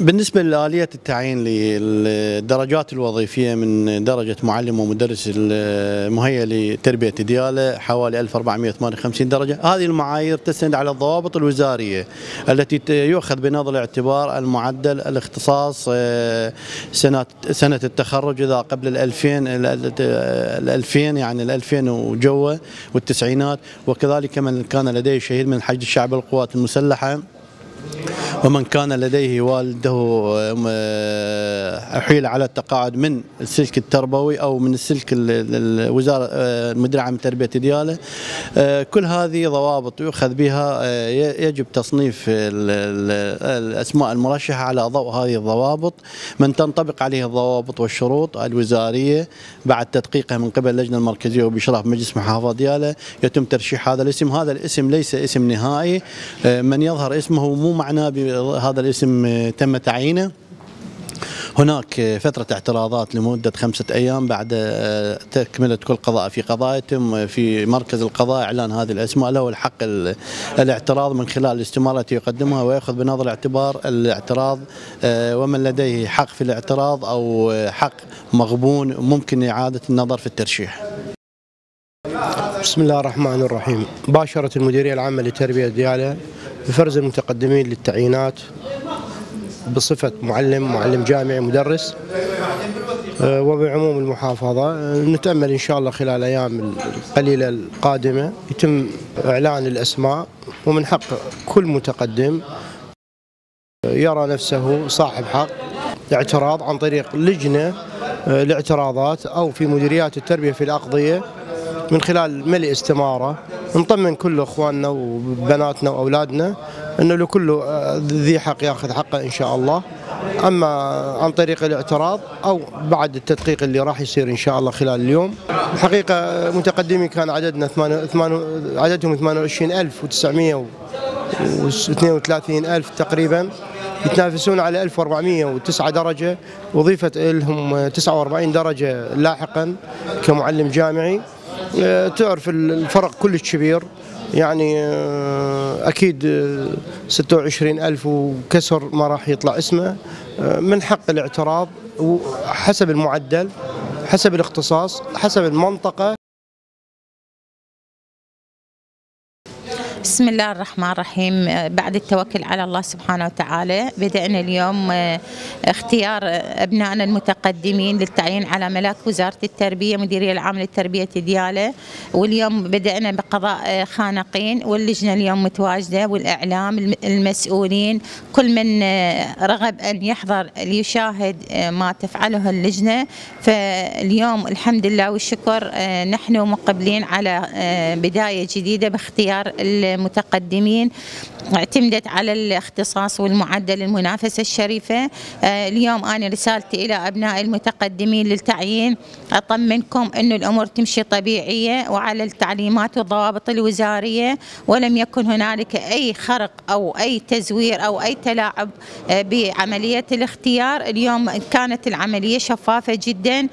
بالنسبة لآلية التعيين للدرجات الوظيفية من درجة معلم ومدرس المهيئ لتربية ديالى حوالي 1458 درجة. هذه المعايير تستند على الضوابط الوزارية التي يؤخذ بنظر الاعتبار المعدل الاختصاص سنة التخرج إذا قبل ال2000 يعني ال2000 وجوه والتسعينات، وكذلك من كان لديه شهيد من حشد الشعب القوات المسلحة، ومن كان لديه والده أحيل على التقاعد من السلك التربوي أو من السلك الوزارة المدير العام للتربية ديالى. كل هذه ضوابط يؤخذ بها، يجب تصنيف الأسماء المرشحة على ضوء هذه الضوابط. من تنطبق عليه الضوابط والشروط الوزارية بعد تدقيقها من قبل اللجنة المركزية وبإشراف مجلس محافظة ديالى يتم ترشيح هذا الاسم. هذا الاسم ليس اسم نهائي، من يظهر اسمه مو معناه بهذا الاسم تم تعيينه. هناك فترة اعتراضات لمدة 5 أيام بعد تكملة كل قضاء في قضاء، يتم في مركز القضاء إعلان هذه الأسماء. له الحق الاعتراض من خلال الاستمارة التي يقدمها ويأخذ بنظر الاعتبار الاعتراض، ومن لديه حق في الاعتراض أو حق مغبون ممكن إعادة النظر في الترشيح. بسم الله الرحمن الرحيم. باشرت المديرية العامة للتربية ديالى بفرز المتقدمين للتعيينات بصفة معلم جامعي مدرس، وبعموم المحافظة نتأمل إن شاء الله خلال الأيام القليلة القادمة يتم إعلان الأسماء، ومن حق كل متقدم يرى نفسه صاحب حق الاعتراض عن طريق لجنة الاعتراضات أو في مديريات التربية في الأقضية من خلال ملء استمارة. نطمن كل اخواننا وبناتنا واولادنا انه لكل ذي حق ياخذ حقه ان شاء الله. اما عن طريق الاعتراض او بعد التدقيق اللي راح يصير ان شاء الله خلال اليوم. الحقيقه متقدمين كان عددنا عددهم 28932 تقريبا، يتنافسون على 1409 درجه، وضيفت لهم 49 درجه لاحقا كمعلم جامعي. تعرف الفرق كلش كبير، يعني أكيد 26,000 وكسر ما راح يطلع اسمه. من حق الاعتراض حسب المعدل، حسب الاختصاص، حسب المنطقة. بسم الله الرحمن الرحيم. بعد التوكل على الله سبحانه وتعالى بدأنا اليوم اختيار أبنائنا المتقدمين للتعيين على ملاك وزارة التربية مديرية العام للتربية ديالى. واليوم بدأنا بقضاء خانقين، واللجنة اليوم متواجدة، والإعلام المسؤولين كل من رغب أن يحضر ليشاهد ما تفعله اللجنة. فاليوم الحمد لله والشكر نحن مقبلين على بداية جديدة باختيار المتقدمين اعتمدت على الاختصاص والمعدل المنافسة الشريفة. اليوم أنا رسالتي إلى أبناء المتقدمين للتعيين أطمنكم أن الأمور تمشي طبيعية وعلى التعليمات والضوابط الوزارية، ولم يكن هنالك أي خرق أو أي تزوير أو أي تلاعب بعملية الاختيار. اليوم كانت العملية شفافة جدا.